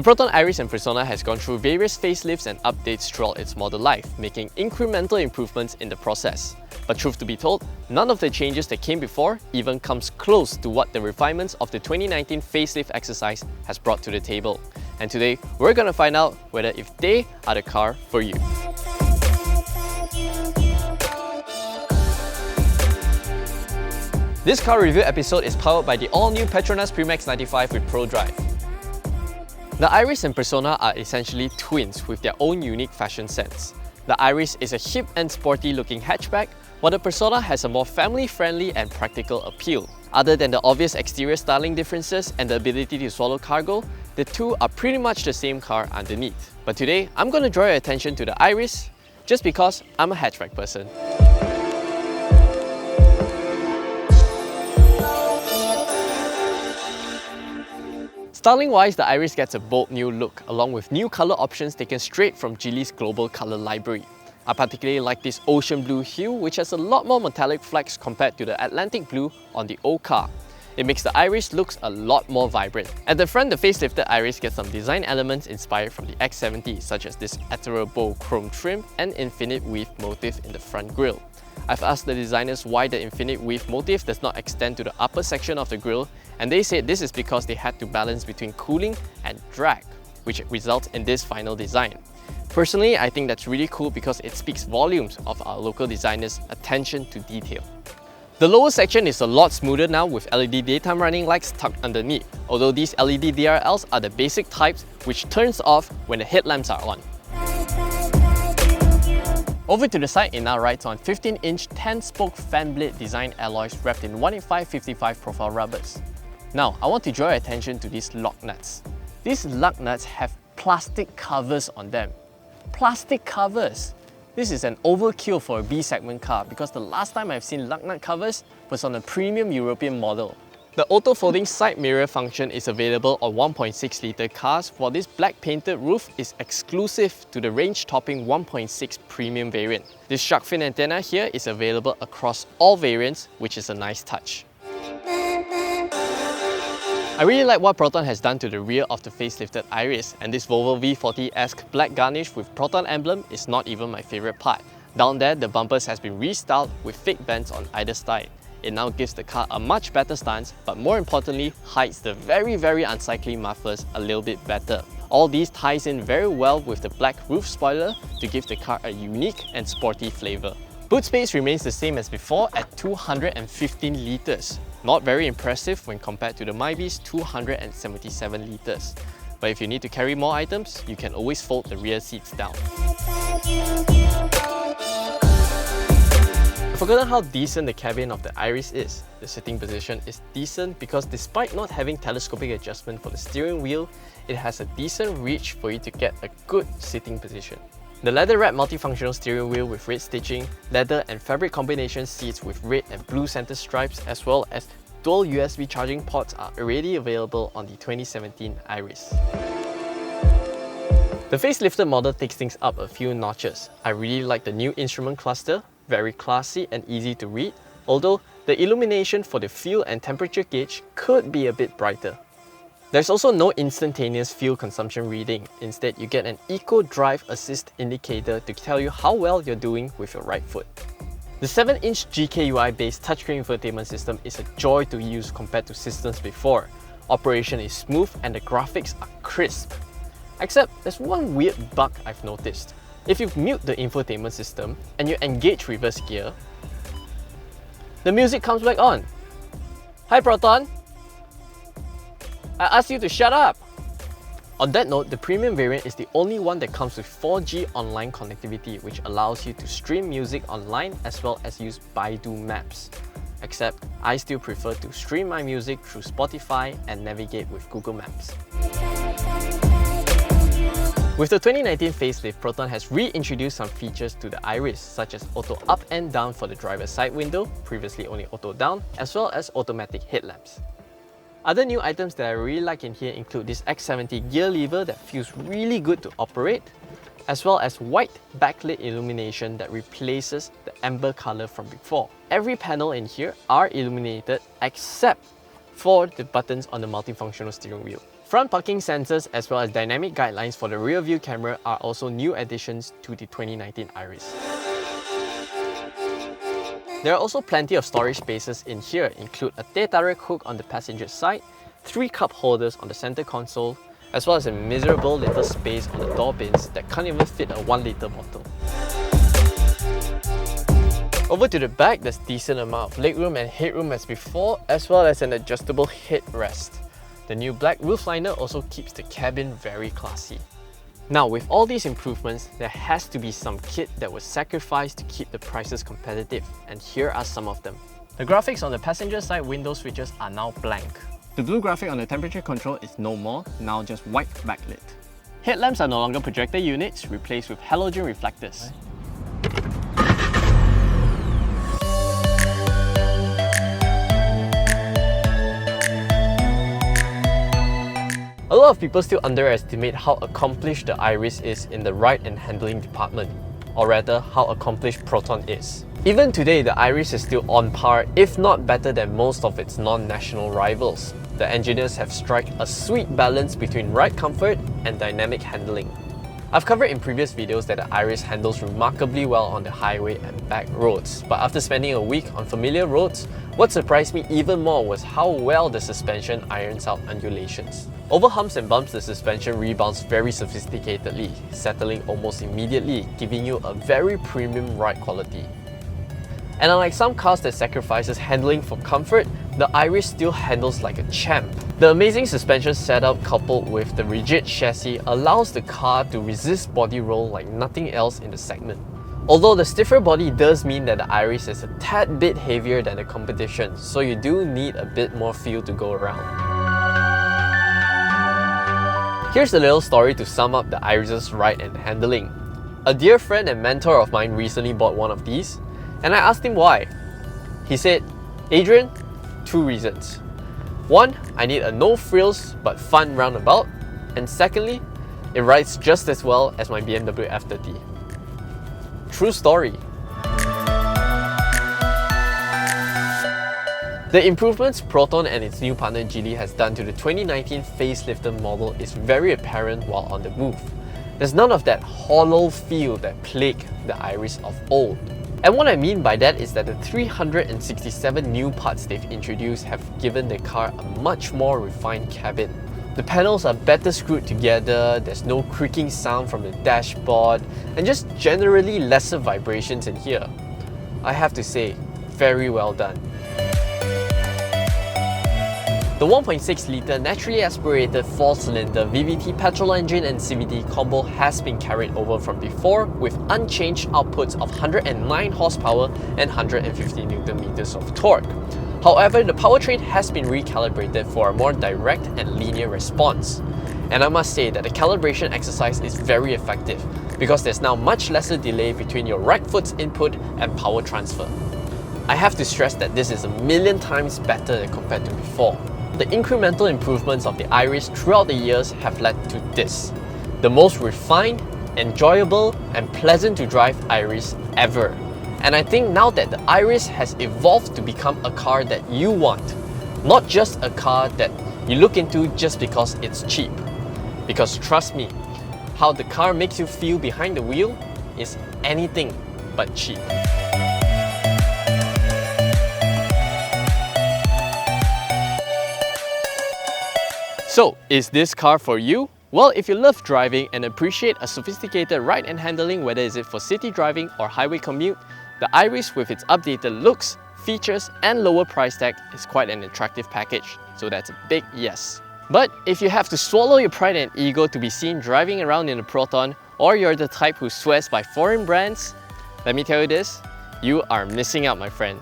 The Proton Iriz and Persona has gone through various facelifts and updates throughout its model life, making incremental improvements in the process. But truth to be told, none of the changes that came before even comes close to what the refinements of the 2019 facelift exercise has brought to the table. And today, we're gonna find out whether if they are the car for you. This car review episode is powered by the all-new Petronas Premax 95 with Pro Drive. The Iriz and Persona are essentially twins with their own unique fashion sense. The Iriz is a hip and sporty looking hatchback, while the Persona has a more family-friendly and practical appeal. Other than the obvious exterior styling differences and the ability to swallow cargo, the two are pretty much the same car underneath. But today, I'm going to draw your attention to the Iriz just because I'm a hatchback person. Styling-wise, the Iriz gets a bold new look, along with new colour options taken straight from Geely's global colour library. I particularly like this ocean blue hue, which has a lot more metallic flecks compared to the Atlantic blue on the old car. It makes the Iriz look a lot more vibrant. At the front, the facelifted Iriz gets some design elements inspired from the X70, such as this ethereal bow chrome trim and infinite weave motif in the front grille. I've asked the designers why the infinite weave motif does not extend to the upper section of the grille, and they said this is because they had to balance between cooling and drag, which results in this final design. Personally, I think that's really cool because it speaks volumes of our local designers' attention to detail. The lower section is a lot smoother now with LED daytime running lights tucked underneath, although these LED DRLs are the basic types which turns off when the headlamps are on. Over to the side, it now rides on 15-inch 10-spoke fan blade design alloys wrapped in 185/55 profile rubbers. Now, I want to draw your attention to these lug nuts. These lug nuts have plastic covers on them. Plastic covers! This is an overkill for a B-segment car because the last time I've seen lug nut covers was on a premium European model. The auto-folding side mirror function is available on 1.6-litre cars, while this black painted roof is exclusive to the range-topping 1.6 premium variant. This shark fin antenna here is available across all variants, which is a nice touch. I really like what Proton has done to the rear of the facelifted Iriz, and this Volvo V40-esque black garnish with Proton emblem is not even my favourite part. Down there, the bumpers has been restyled with fake bends on either side. It now gives the car a much better stance, but more importantly, hides the very unsightly mufflers a little bit better. All these ties in very well with the black roof spoiler to give the car a unique and sporty flavour. Boot space remains the same as before at 215 litres. Not very impressive when compared to the Mybee's 277 litres. But if you need to carry more items, you can always fold the rear seats down. I've forgotten how decent the cabin of the Iriz is. The sitting position is decent because despite not having telescopic adjustment for the steering wheel, it has a decent reach for you to get a good sitting position. The leather-wrapped multifunctional steering wheel with red stitching, leather and fabric combination seats with red and blue center stripes, as well as dual USB charging ports are already available on the 2017 Iriz. The facelifted model takes things up a few notches. I really like the new instrument cluster, very classy and easy to read, although the illumination for the fuel and temperature gauge could be a bit brighter. There's also no instantaneous fuel consumption reading. Instead, you get an Eco Drive Assist indicator to tell you how well you're doing with your right foot. The 7-inch GKUI-based touchscreen infotainment system is a joy to use compared to systems before. Operation is smooth and the graphics are crisp. Except, there's one weird bug I've noticed. If you mute the infotainment system and you engage reverse gear, the music comes back on. Hi Proton! I asked you to shut up! On that note, the premium variant is the only one that comes with 4G online connectivity, which allows you to stream music online as well as use Baidu Maps. Except, I still prefer to stream my music through Spotify and navigate with Google Maps. With the 2019 facelift, Proton has reintroduced some features to the Iriz, such as auto up and down for the driver's side window, previously only auto down, as well as automatic headlamps. Other new items that I really like in here include this X70 gear lever that feels really good to operate, as well as white backlit illumination that replaces the amber color from before. Every panel in here are illuminated except for the buttons on the multifunctional steering wheel. Front parking sensors as well as dynamic guidelines for the rear view camera are also new additions to the 2019 Iriz. There are also plenty of storage spaces in here, include a teh tarik hook on the passenger side, 3 cup holders on the center console, as well as a miserable little space on the door bins that can't even fit a 1-litre bottle. Over to the back, there's decent amount of legroom and headroom as before, as well as an adjustable headrest. The new black roof liner also keeps the cabin very classy. Now, with all these improvements, there has to be some kit that was sacrificed to keep the prices competitive, and here are some of them. The graphics on the passenger side window switches are now blank. The blue graphic on the temperature control is no more, now just white backlit. Headlamps are no longer projector units, replaced with halogen reflectors. A lot of people still underestimate how accomplished the Iriz is in the ride and handling department, or rather, how accomplished Proton is. Even today, the Iriz is still on par, if not better than most of its non-national rivals. The engineers have struck a sweet balance between ride comfort and dynamic handling. I've covered in previous videos that the Iriz handles remarkably well on the highway and back roads, but after spending a week on familiar roads, what surprised me even more was how well the suspension irons out undulations. Over humps and bumps, the suspension rebounds very sophisticatedly, settling almost immediately, giving you a very premium ride quality. And unlike some cars that sacrifices handling for comfort, the Iriz still handles like a champ. The amazing suspension setup coupled with the rigid chassis allows the car to resist body roll like nothing else in the segment. Although the stiffer body does mean that the Iriz is a tad bit heavier than the competition, so you do need a bit more fuel to go around. Here's a little story to sum up the Iriz's ride and handling. A dear friend and mentor of mine recently bought one of these, and I asked him why. He said, "Adrian, 2 reasons. 1, I need a no-frills but fun roundabout, and secondly, it rides just as well as my BMW F30. True story. The improvements Proton and its new partner Geely has done to the 2019 facelifted model is very apparent while on the move. There's none of that hollow feel that plagued the Iriz of old. And what I mean by that is that the 367 new parts they've introduced have given the car a much more refined cabin. The panels are better screwed together, there's no creaking sound from the dashboard, and just generally lesser vibrations in here. I have to say, very well done. The 1.6-litre naturally aspirated 4-cylinder VVT petrol engine and CVT combo has been carried over from before with unchanged outputs of 109 horsepower and 150 Nm of torque. However, the powertrain has been recalibrated for a more direct and linear response. And I must say that the calibration exercise is very effective because there's now much lesser delay between your right foot's input and power transfer. I have to stress that this is a million times better compared to before. The incremental improvements of the Iriz throughout the years have led to this: the most refined, enjoyable, and pleasant to drive Iriz ever. And I think now that the Iriz has evolved to become a car that you want, not just a car that you look into just because it's cheap. Because trust me, how the car makes you feel behind the wheel is anything but cheap. So, is this car for you? Well, if you love driving and appreciate a sophisticated ride and handling, whether is it for city driving or highway commute, the Iriz with its updated looks, features and lower price tag is quite an attractive package, so that's a big yes. But if you have to swallow your pride and ego to be seen driving around in a Proton, or you're the type who swears by foreign brands, let me tell you this, you are missing out, my friend.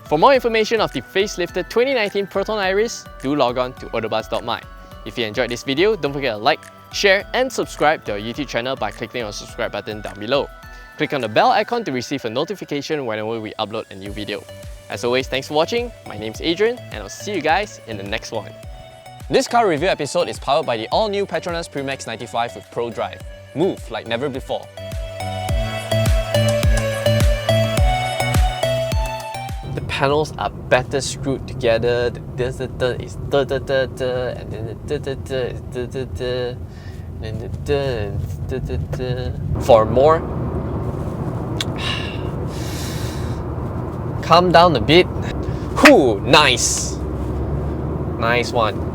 For more information of the facelifted 2019 Proton Iriz, do log on to AutoBuzz.my. If you enjoyed this video, don't forget to like, share and subscribe to our YouTube channel by clicking on the subscribe button down below. Click on the bell icon to receive a notification whenever we upload a new video. As always, thanks for watching, my name's Adrian and I'll see you guys in the next one. This car review episode is powered by the all-new Petronas Premix 95 with Pro Drive. Move like never before. The panels are better screwed together. The is and then the is for more. Calm down a bit. Whew, nice one.